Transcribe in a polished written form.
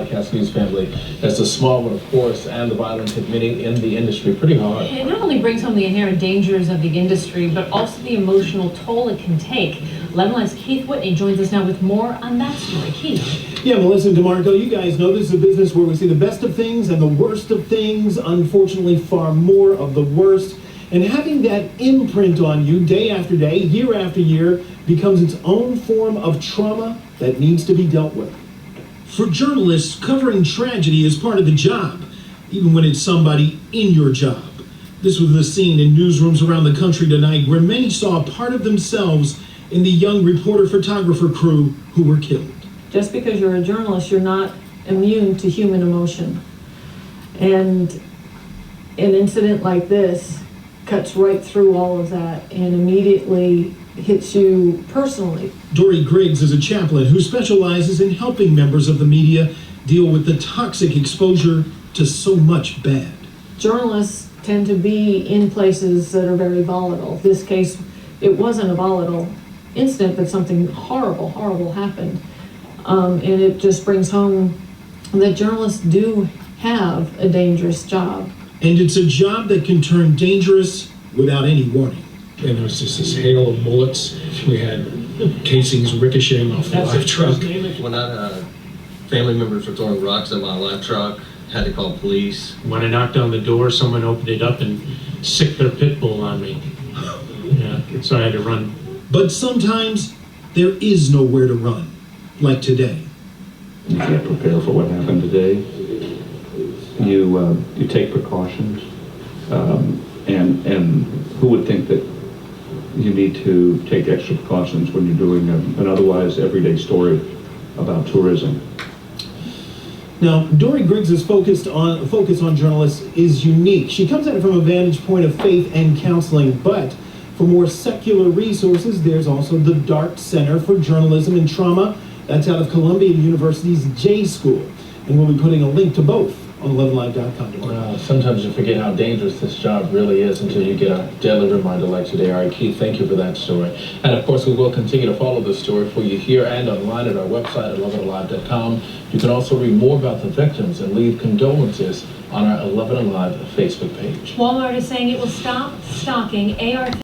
broadcast news family, as the small one, of course, and the violence hit many in the industry pretty hard. It not only brings home the inherent dangers of the industry, but also the emotional toll it can take. 11 Live's Keith Whitney joins us now with more on that story. Keith. Yeah, Melissa and DeMarco, you guys know this is a business where we see the best of things and the worst of things. Unfortunately, far more of the worst. And having that imprint on you day after day, year after year, becomes its own form of trauma that needs to be dealt with. For journalists, covering tragedy is part of the job, even when it's somebody in your job. This was the scene in newsrooms around the country tonight where many saw a part of themselves in the young reporter-photographer crew who were killed. Just because you're a journalist, you're not immune to human emotion. And an incident like this cuts right through all of that and immediately hits you personally. Dorie Griggs is a chaplain who specializes in helping members of the media deal with the toxic exposure to so much bad. Journalists tend to be in places that are very volatile. This case, it wasn't a volatile incident, but something horrible, horrible happened. And it just brings home that journalists do have a dangerous job. And it's a job that can turn dangerous without any warning. And there was just this hail of bullets. We had casings ricocheting off the live truck. When family members were throwing rocks at my live truck, had to call police. When I knocked on the door, someone opened it up and sicked their pit bull on me. Yeah, so I had to run. But sometimes there is nowhere to run, like today. You can't prepare for what happened today. You take precautions, and who would think that you need to take extra precautions when you're doing an otherwise everyday story about tourism? Now, Dorie Griggs' focus on journalists is unique. She comes at it from a vantage point of faith and counseling, but for more secular resources, there's also the Dart Center for Journalism and Trauma. That's out of Columbia University's J School. And we'll be putting a link to both on 11live.com. Sometimes you forget how dangerous this job really is until you get a deadly reminder like today. All right, Keith, thank you for that story. And of course, we will continue to follow this story for you here and online at our website at 11live.com. You can also read more about the victims and leave condolences on our 11 Alive Facebook page. Walmart is saying it will stop stocking AR